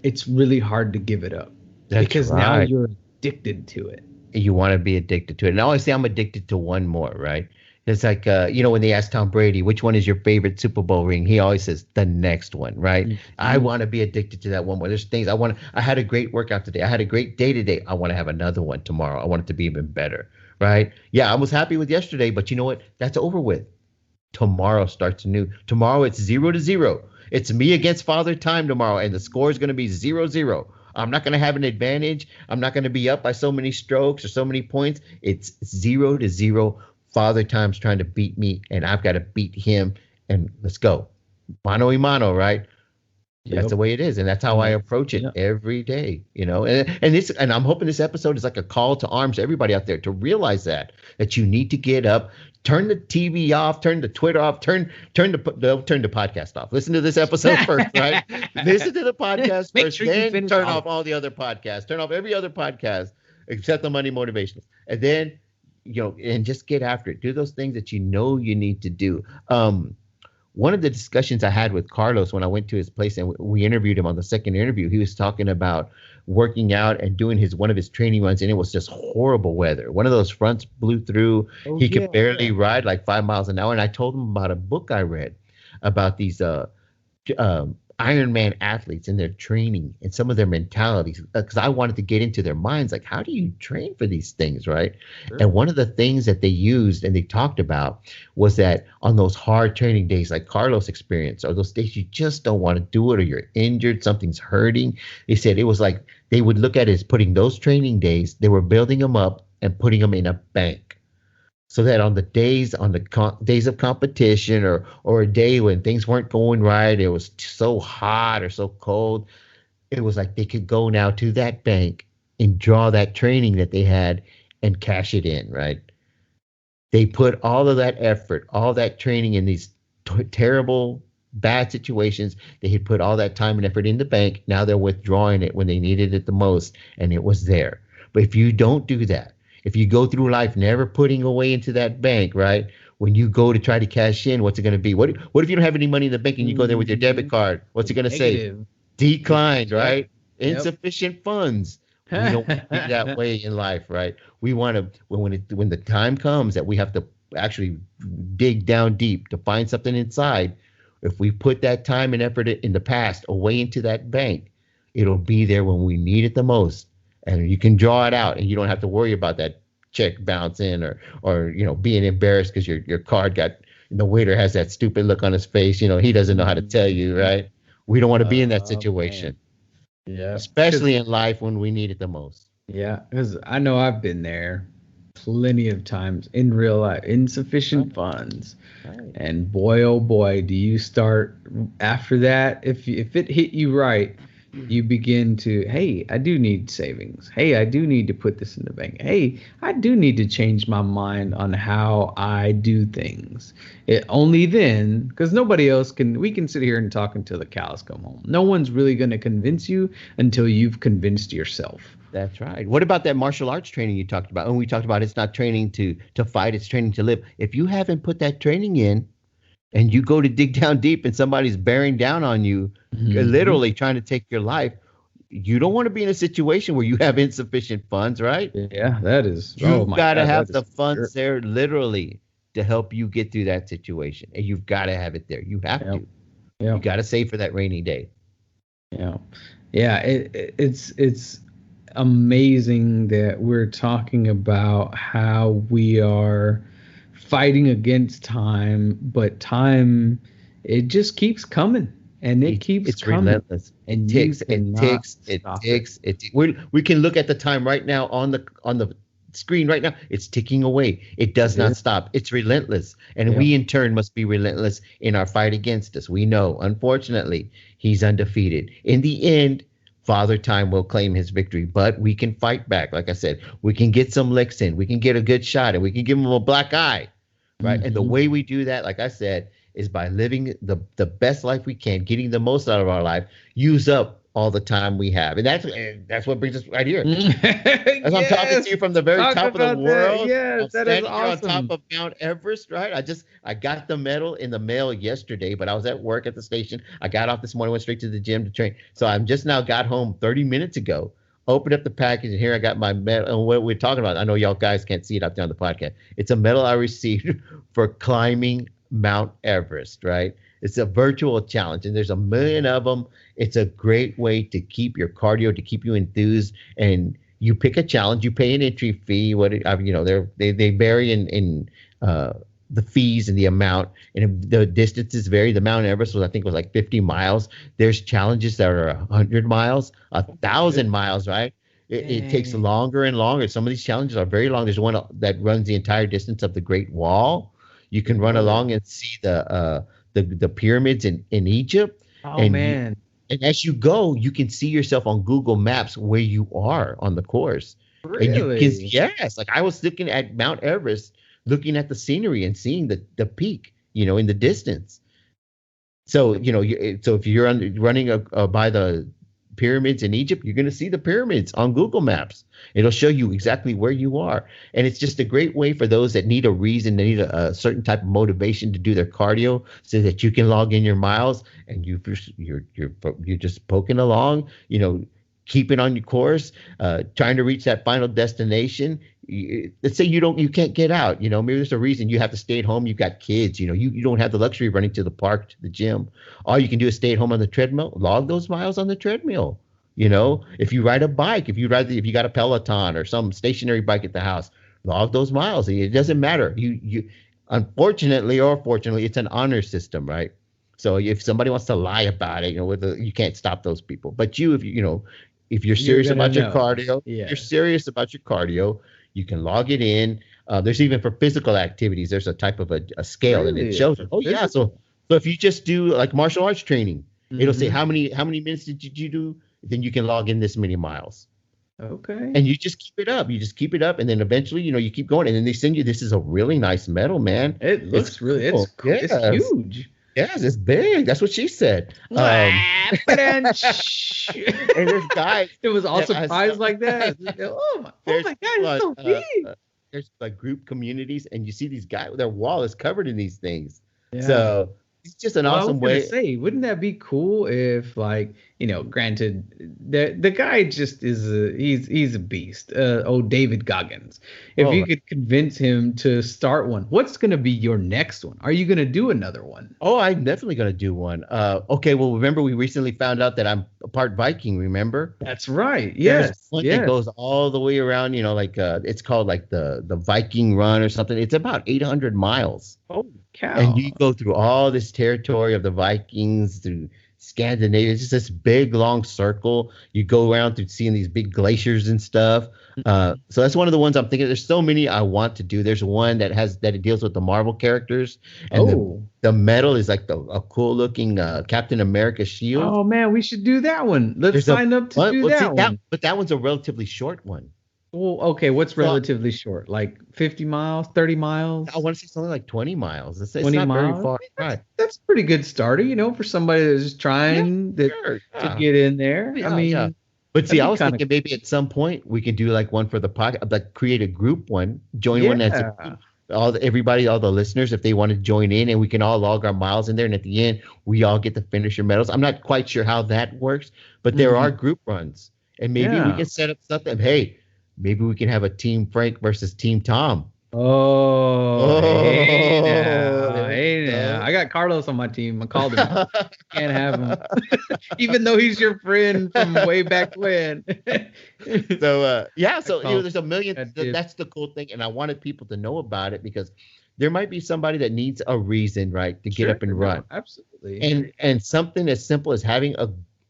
it's really hard to give it up. Because now you're addicted to it. You want to be addicted to it. And I always say I'm addicted to one more, right? It's like, when they ask Tom Brady, which one is your favorite Super Bowl ring? He always says the next one, right? Mm-hmm. I want to be addicted to that one more. There's things I had a great workout today. I had a great day today. I want to have another one tomorrow. I want it to be even better, right? Yeah, I was happy with yesterday, but you know what? That's over with. Tomorrow starts anew. Tomorrow it's 0-0. It's me against Father Time tomorrow, and the score is going to be 0-0. I'm not going to have an advantage. I'm not going to be up by so many strokes or so many points. It's 0-0. Father Time's trying to beat me, and I've got to beat him, and let's go. Mano y mano, right? That's the way it is, and that's how I approach it every day, And I'm hoping this episode is like a call to arms to everybody out there to realize that you need to get up, turn the TV off, turn the Twitter off, turn the podcast off. Listen to this episode first, right? Listen to the podcast first, then turn off all the other podcasts. Turn off every other podcast except the Money Motivations, and then and just get after it. Do those things that you need to do. one of the discussions I had with Carlos when I went to his place and we interviewed him on the second interview, he was talking about working out and doing one of his training runs, and it was just horrible weather. One of those fronts blew through. Oh, He yeah, could barely yeah. ride like 5 miles an hour. And I told him about a book I read about these Ironman athletes and their training and some of their mentalities, because I wanted to get into their minds, like, how do you train for these things, right? Sure. And one of the things that they used and they talked about was that on those hard training days, like Carlos experienced, or those days you just don't want to do it, or you're injured, something's hurting, they said it was like they would look at it as putting those training days, they were building them up and putting them in a bank. So that on the days days of competition, or a day when things weren't going right, it was so hot or so cold, it was like they could go now to that bank and draw that training that they had and cash it in, right? They put all of that effort, all that training in these terrible, bad situations. They had put all that time and effort in the bank. Now they're withdrawing it when they needed it the most, and it was there. But if you don't do that, if you go through life never putting away into that bank, right? When you go to try to cash in, what's it going to be? What if you don't have any money in the bank and you go there with your debit card? What's it going to say? Negative. Declined, right? Yep. Insufficient funds. We don't want to be that way in life, right? We want to, when the time comes that we have to actually dig down deep to find something inside, if we put that time and effort in the past away into that bank, it'll be there when we need it the most. And you can draw it out, and you don't have to worry about that check bouncing or being embarrassed because your card the waiter has that stupid look on his face. He doesn't know how to tell you, right? We don't want to be in that situation. Man. Yeah. Especially in life when we need it the most. Yeah, because I know I've been there plenty of times in real life, insufficient funds. Right. And boy, oh boy, do you start after that. If it hit you right, you begin to, hey, I do need savings. Hey, I do need to put this in the bank. Hey, I do need to change my mind on how I do things. Only then, because nobody else we can sit here and talk until the cows come home. No one's really going to convince you until you've convinced yourself. That's right. What about that martial arts training you talked about? And we talked about it's not training to fight, it's training to live. If you haven't put that training in, and you go to dig down deep and somebody's bearing down on you, literally trying to take your life, you don't want to be in a situation where you have insufficient funds, right? Yeah, that is. You've got to have the funds there literally to help you get through that situation. And you've got to have it there. You have to. Yeah. You got to save for that rainy day. Yeah. Yeah. It's amazing that we're talking about how we are fighting against time, but time, it just keeps coming, and it's coming. Relentless. And it ticks. We can look at the time right now on the screen right now. It's ticking away. It does not stop. It's relentless, and we in turn must be relentless in our fight against us. We know, unfortunately, he's undefeated. In the end, Father Time will claim his victory, but we can fight back. Like I said, we can get some licks in. We can get a good shot, and we can give him a black eye. Right. And the way we do that, like I said, is by living the best life we can, getting the most out of our life, use up all the time we have. And that's what brings us right here. As I'm talking to you from the very top of the world. Yes, that is awesome. On top of Mount Everest, right? I got the medal in the mail yesterday, but I was at work at the station. I got off this morning, went straight to the gym to train. So I'm just now got home 30 minutes ago. Opened up the package, and here I got my medal. And what we're talking about, I know y'all guys can't see it out there on the podcast. It's a medal I received for climbing Mount Everest, right? It's a virtual challenge, and there's a million of them. It's a great way to keep your cardio, to keep you enthused. And you pick a challenge, you pay an entry fee. They vary in the fees and the amount, and the distances vary. The Mount Everest I think was like 50 miles. There's challenges that are 100 miles, 1,000 miles, right? It takes longer and longer. Some of these challenges are very long. There's one that runs the entire distance of the Great Wall. You can run along and see the pyramids in Egypt. Man. And as you go, you can see yourself on Google Maps where you are on the course. Really? And yes. Like I was looking at Mount Everest, looking at the scenery and seeing the peak, in the distance. So, so if you're running by the pyramids in Egypt, you're going to see the pyramids on Google Maps. It'll show you exactly where you are. And it's just a great way for those that need a reason, they need a certain type of motivation to do their cardio so that you can log in your miles and you're just poking along, keeping on your course, trying to reach that final destination. Let's say you can't get out, maybe there's a reason you have to stay at home. You've got kids, you don't have the luxury of running to the park, to the gym. All you can do is stay at home on the treadmill, log those miles on the treadmill. If you ride a bike, if you got a Peloton or some stationary bike at the house, log those miles. It doesn't matter. You unfortunately or fortunately, it's an honor system, right? So if somebody wants to lie about it, you can't stop those people. But if you're serious about your cardio, you can log it in. There's even for physical activities, there's a type of a scale, really? And it shows. Oh yeah. So if you just do like martial arts training, it'll say how many minutes did you do? Then you can log in this many miles. Okay. And you just keep it up. And then eventually, you keep going. And then they send you, this is a really nice medal, man. It looks really, cool. It's huge. Yes, it's big. That's what she said. And there's guys. It was all surprised like that. Oh my God, it's so big. There's like group communities, and you see these guys, their wall is covered in these things. Yeah. So it's just an awesome way. Wouldn't that be cool if, granted, the guy just he's a beast. David Goggins. If you could convince him to start one, what's going to be your next one? Are you going to do another one? Oh, I'm definitely going to do one. Okay, well, remember we recently found out that I'm a part Viking, remember? That's right. Yes. It goes all the way around, it's called like the Viking Run or something. It's about 800 miles. Oh, cow. And you go through all this territory of the Vikings, through Scandinavia. It's just this big, long circle. You go around through seeing these big glaciers and stuff. So that's one of the ones I'm thinking. There's so many I want to do. There's one that it deals with the Marvel characters. And the medal is like a cool looking Captain America shield. Oh, man, we should do that one. Let's sign up to do that one. But that one's a relatively short one. Well, okay, what's relatively short? Like 50 miles, 30 miles? I want to say something like 20 miles. It's 20 not miles? very far. That's a pretty good starter, for somebody that's just trying to get in there. Yeah. But see, I was thinking maybe at some point we could do like one for the podcast, like create a group one, join one that's all the listeners, if they want to join in, and we can all log our miles in there. And at the end, we all get the finisher medals. I'm not quite sure how that works, but there are group runs, and maybe we can set up something. Hey, maybe we can have a Team Frank versus Team Tom. Hey now. I got Carlos on my team. I called him. Can't have him. Even though he's your friend from way back when. So there's a million. That's the cool thing. And I wanted people to know about it because there might be somebody that needs a reason, right, to get up and run. Absolutely. And something as simple as having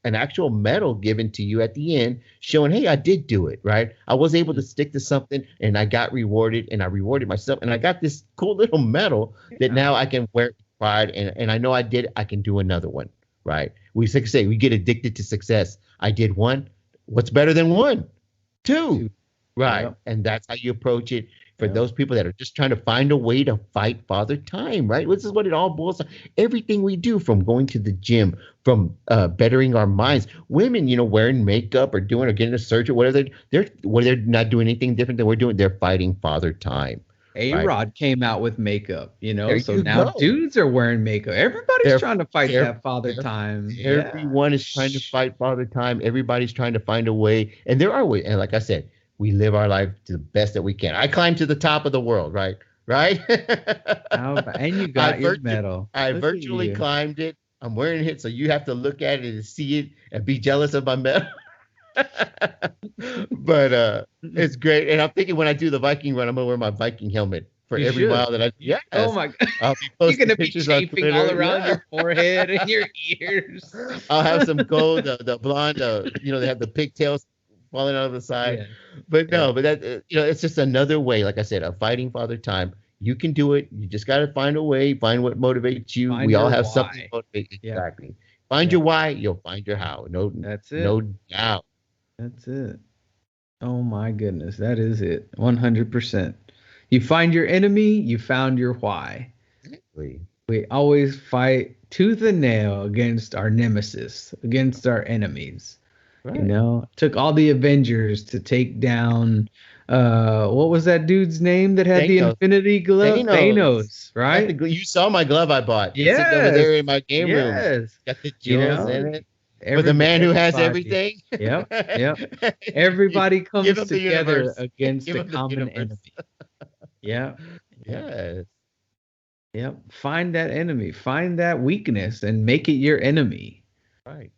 an actual medal given to you at the end showing, hey, I did do it, right? I was able to stick to something and I got rewarded, and I rewarded myself, and I got this cool little medal that now I can wear pride, and I know I did. I can do another one, right? We say we get addicted to success. I did one. What's better than one? Two. Right. Yep. And that's how you approach it. For those people that are just trying to find a way to fight Father Time, right? This is what it all boils down. Everything we do, from going to the gym, from bettering our minds, women, wearing makeup or getting a surgery, whatever they're not doing anything different than we're doing. They're fighting Father Time. A-Rod came out with makeup, so now dudes are wearing makeup. Everybody's trying to fight that Father Time. Everyone is trying to fight Father Time. Everybody's trying to find a way, and there are ways. And like I said, we live our life to the best that we can. I climbed to the top of the world, right? And you got your medal. I virtually climbed it. I'm wearing it, so you have to look at it and see it and be jealous of my medal. But it's great. And I'm thinking when I do the Viking run, I'm going to wear my Viking helmet for every mile that I do. Yeah. Oh, my God. You're going to be chafing all around your forehead and your ears. I'll have some gold, the blonde, they have the pigtails falling out of the side. But that it's just another way, like I said, of fighting Father Time. You can do it. You just got to find a way, find what motivates you. We all have something to motivate. Exactly. Find your why, you'll find your how. That's it. No doubt. That's it. Oh my goodness, that is it. 100%. You find your enemy, you found your why. Exactly. We always fight tooth and nail against our nemesis, against our enemies. You know, took all the Avengers to take down what was that dude's name that had the Thanos. Infinity Glove? Thanos, right? You saw my glove I bought. It's sitting over Yes. there in my game room. Yes. Got the You jewels know, in it. For the man who has everything. Yep. Yep. Everybody Give comes him the together universe. against Give a him the common universe. enemy. Yeah. Yes. Yep. Find that enemy. Find that weakness and make it your enemy. Right.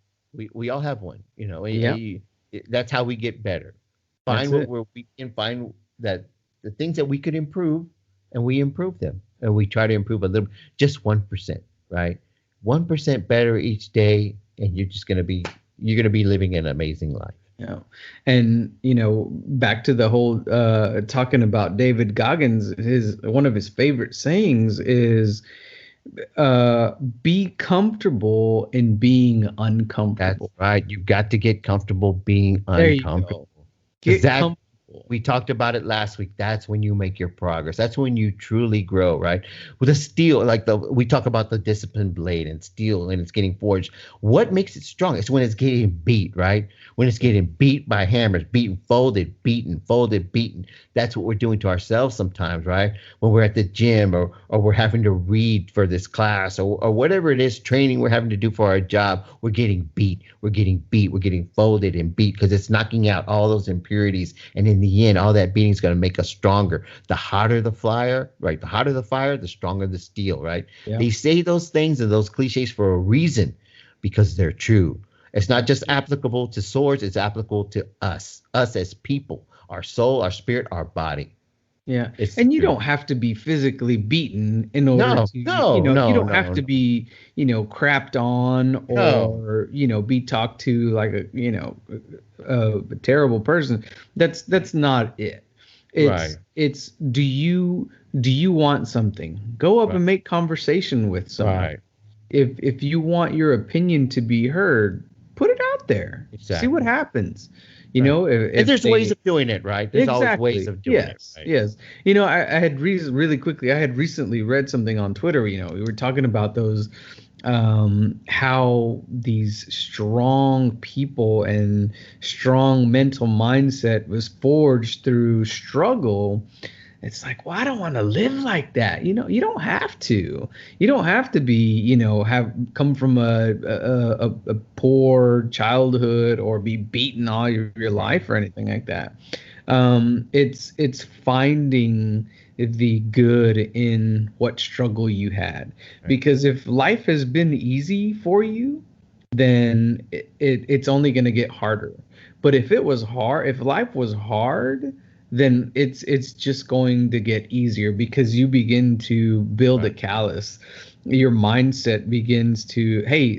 We all have one, you know. That's how we get better. Find That's what we can find that the things that we could improve, and we improve them, and we try to improve a little, just 1%, right? 1% better each day, and you're gonna be living an amazing life. Yeah. And, you know, back to the whole talking about David Goggins, one of his favorite sayings is be comfortable in being uncomfortable. That's right. You've got to get comfortable being There you uncomfortable. go. Get comfortable. We talked about it last week. That's when you make your progress. That's when you truly grow, right? With a steel, we talk about the disciplined blade and steel, and it's getting forged. What makes it strong? It's when it's getting beat, right? When it's getting beat by hammers, beaten, folded, beaten. That's what we're doing to ourselves sometimes, right? When we're at the gym or we're having to read for this class or whatever it is, training we're having to do for our job, we're getting beat. We're getting folded and beat because it's knocking out all those impurities. And in the end, all that beating is going to make us stronger. The hotter the fire, right? The hotter the fire, the stronger the steel, right? Yeah. They say those things and those cliches for a reason, because they're true. It's not just applicable to swords, it's applicable to us as people, our soul, our spirit, our body. Yeah. And you don't have to be physically beaten in order to, you don't have to be, crapped on or, be talked to like a terrible person. That's not it. It's do you want something? Go up and make conversation with someone. Right. If you want your opinion to be heard, put it out there. Exactly. See what happens. You know, if there's ways of doing it, right? There's always ways of doing it. Right? Yes. I had really quickly, I had recently read something on Twitter. We were talking about those, how these strong people and strong mental mindset was forged through struggle. It's like, well, I don't want to live like that. You don't have to. You don't have to be, have come from a poor childhood or be beaten all your life or anything like that. It's finding the good in what struggle you had. Right. Because if life has been easy for you, then it's only going to get harder. But if life was hard, then it's just going to get easier because you begin to build a callus. Your mindset begins to, hey,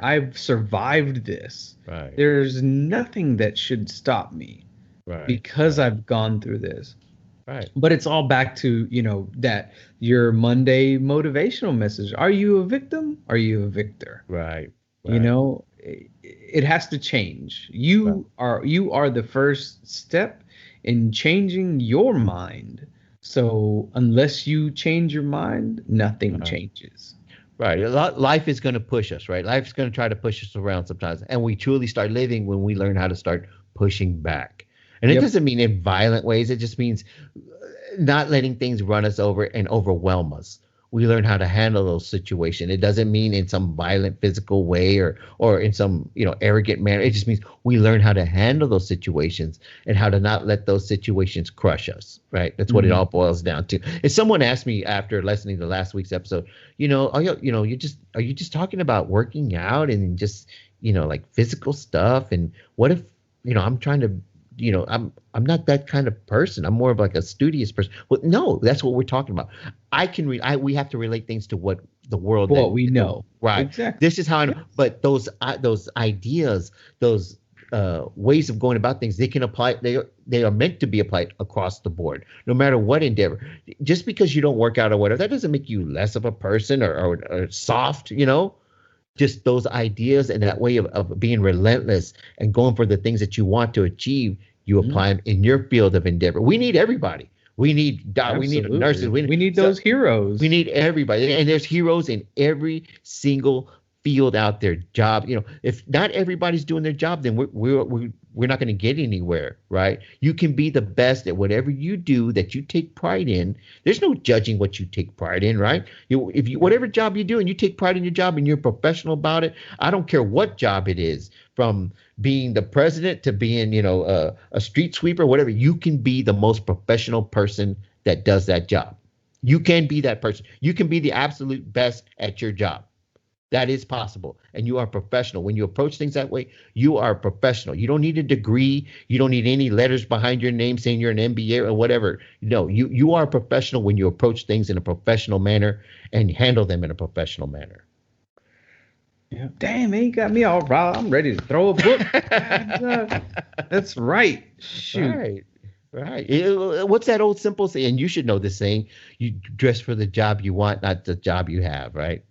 I've survived this. Right. There's nothing that should stop me because I've gone through this. Right. But it's all back to, that your Monday motivational message. Are you a victim? Are you a victor? Right. It has to change. You are the first step in changing your mind. So unless you change your mind, nothing changes. Right. Life is going to push us, right? Life's going to try to push us around sometimes. And we truly start living when we learn how to start pushing back. And it doesn't mean in violent ways. It just means not letting things run us over and overwhelm us. We learn how to handle those situations. It doesn't mean in some violent physical way or in some, arrogant manner. It just means we learn how to handle those situations and how to not let those situations crush us, right? That's what it all boils down to. If someone asked me after listening to last week's episode, are you just talking about working out and just, like physical stuff? And what if, I'm trying to, I'm not that kind of person. I'm more of like a studious person. Well, no, that's what we're talking about. We have to relate things to what the world, what we know, right? Exactly. This is how I know. But those ideas, those ways of going about things, they can apply. They are meant to be applied across the board, no matter what endeavor. Just because you don't work out or whatever, that doesn't make you less of a person or soft. Just those ideas and that way of being relentless and going for the things that you want to achieve, you apply them in your field of endeavor. We need everybody. We need nurses. We need those heroes. We need everybody. And there's heroes in every single field out their job. If not everybody's doing their job, then we're not going to get anywhere, right? You can be the best at whatever you do that you take pride in. There's no judging what you take pride in, right? Whatever job you do and you take pride in your job and you're professional about it, I don't care what job it is, from being the president to being, a street sweeper, whatever. You can be the most professional person that does that job. You can be that person. You can be the absolute best at your job. That is possible. And you are professional. When you approach things that way, you are a professional. You don't need a degree. You don't need any letters behind your name saying you're an MBA or whatever. No, you are a professional when you approach things in a professional manner and handle them in a professional manner. Yeah. Damn, man, you got me all riled. I'm ready to throw a book. That's right. Shoot. Right. What's that old simple saying? And you should know this saying: you dress for the job you want, not the job you have, right?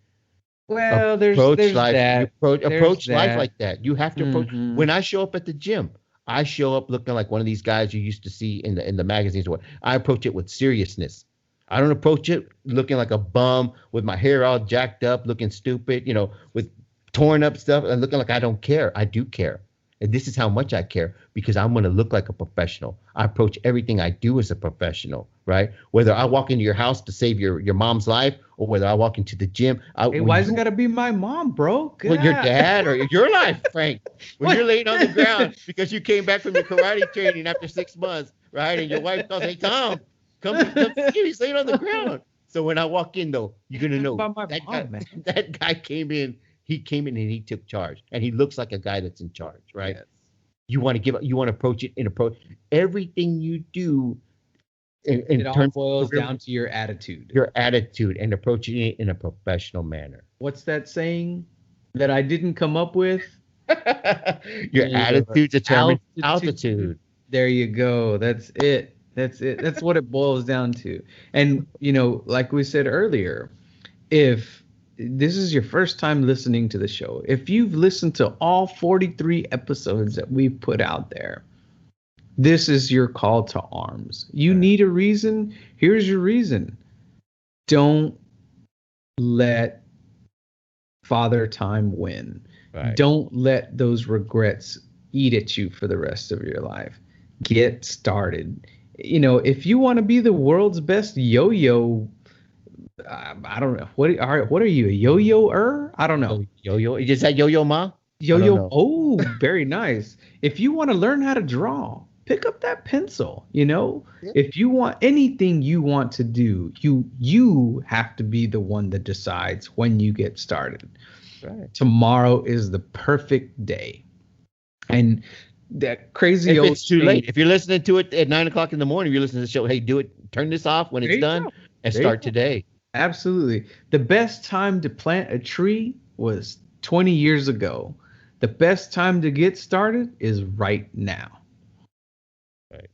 Well, there's that. Approach life like that. You have to approach. When I show up at the gym, I show up looking like one of these guys you used to see in the magazines. Or what. I approach it with seriousness. I don't approach it looking like a bum with my hair all jacked up, looking stupid, with torn up stuff and looking like I don't care. I do care. And this is how much I care, because I'm going to look like a professional. I approach everything I do as a professional, right? Whether I walk into your house to save your mom's life, or whether I walk into the gym. Hey, why is it got to be my mom, bro? Well, your dad or your life, Frank. When you're laying on the ground because you came back from your karate training after 6 months, right? And your wife calls, hey, Tom, come see, he's laying on the ground. So when I walk in, though, you're going to know that guy came in. He came in and he took charge, and he looks like a guy that's in charge, right? Yes. You want to approach it everything you do. It all boils down to your attitude. Your attitude and approaching it in a professional manner. What's that saying that I didn't come up with? Your attitude determines altitude. There you go. That's it. That's what it boils down to. And, like we said earlier, if this is your first time listening to the show, if you've listened to all 43 episodes that we've put out there, this is your call to arms. You need a reason. Here's your reason. Don't let Father Time win. Right. Don't let those regrets eat at you for the rest of your life. Get started. If you want to be the world's best yo-yo, I don't know. What are you, a yo-yo-er? I don't know. Yo-yo? Is that Yo-Yo Ma? Yo-yo. Oh, very nice. If you want to learn how to draw, pick up that pencil. If you want anything you want to do, you have to be the one that decides when you get started. Right. Tomorrow is the perfect day. And that crazy if it's too late. If you're listening to it at 9:00 in the morning, you're listening to the show. Hey, turn this off when it's done and start today. Absolutely. The best time to plant a tree was 20 years ago. The best time to get started is right now. Right.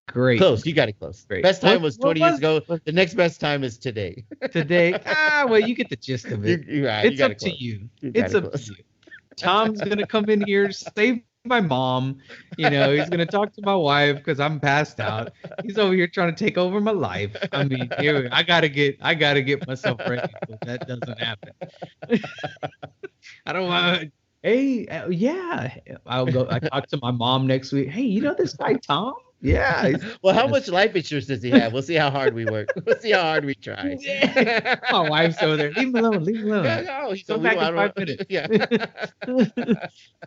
Great. Close. You got it close. Great. Best time was 20 years ago. The next best time is today. Today. Well, you get the gist of it. You're right. It's up to you. It's up to you. Tom's going to come in here, save my mom. He's going to talk to my wife because I'm passed out. He's over here trying to take over my life. I mean, I gotta get myself ready so that doesn't happen. I don't want. Hey, yeah, I'll go. I talk to my mom next week. Hey, this guy Tom? Yeah. Well, how much life insurance does he have? We'll see how hard we work. We'll see how hard we try. Yeah. My wife's over there. Leave him alone. Yeah, no, he's come back in 5 minutes. Yeah.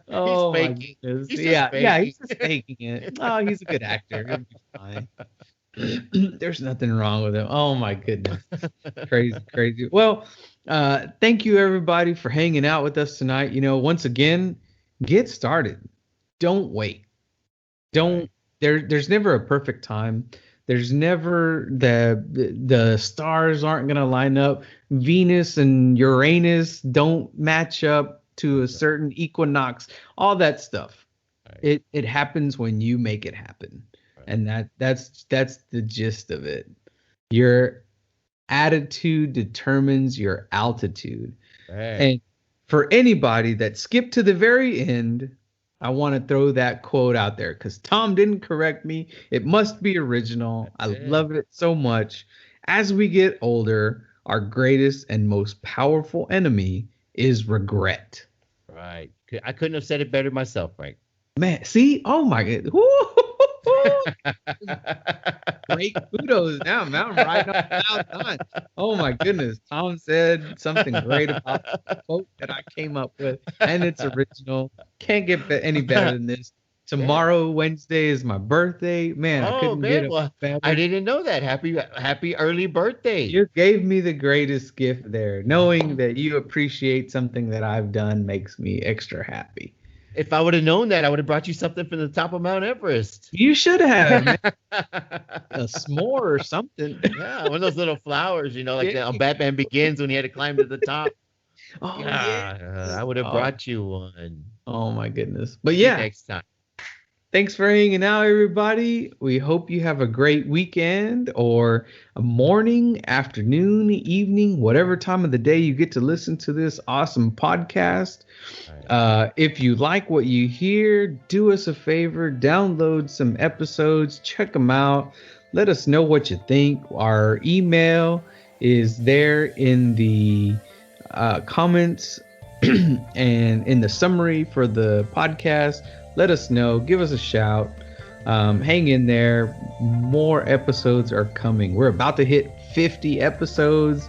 Oh, he's faking. Yeah, he's just faking it. Oh, he's a good actor. He'll be fine. There's nothing wrong with him. Oh my goodness. Crazy. Well, thank you everybody for hanging out with us tonight. Once again, get started. Don't wait. There's never a perfect time. There's never the stars aren't going to line up. Venus and Uranus don't match up to a certain equinox. All that stuff. Right. It happens when you make it happen. Right. And that's the gist of it. Your attitude determines your altitude. Right. And for anybody that skipped to the very end, I want to throw that quote out there because Tom didn't correct me. It must be original. I love it so much. As we get older, our greatest and most powerful enemy is regret. Right. I couldn't have said it better myself, Frank. Man, see? Oh my God. Great kudos now, man. I'm right on cloud nine. Oh my goodness. Tom said something great about the quote that I came up with, and it's original. Can't get any better than this. Tomorrow, Wednesday, is my birthday. Man, I couldn't get a better. I didn't know that. Happy early birthday. You gave me the greatest gift there. Knowing that you appreciate something that I've done makes me extra happy. If I would have known that, I would have brought you something from the top of Mount Everest. You should have, man. A s'more or something. Yeah, one of those little flowers, like on Batman Begins when he had to climb to the top. Oh, yeah. I would have brought you one. Oh, my goodness. But yeah. Next time. Thanks for hanging out, everybody. We hope you have a great weekend or a morning, afternoon, evening, whatever time of the day you get to listen to this awesome podcast. If you like what you hear, do us a favor, download some episodes, check them out. Let us know what you think. Our email is there in the comments and in the summary for the podcast. Let us know. Give us a shout. Hang in there. More episodes are coming. We're about to hit 50 episodes.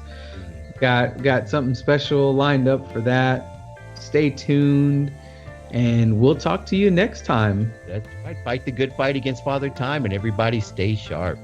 Got something special lined up for that. Stay tuned, and we'll talk to you next time. That's right. Fight the good fight against Father Time, and everybody stay sharp.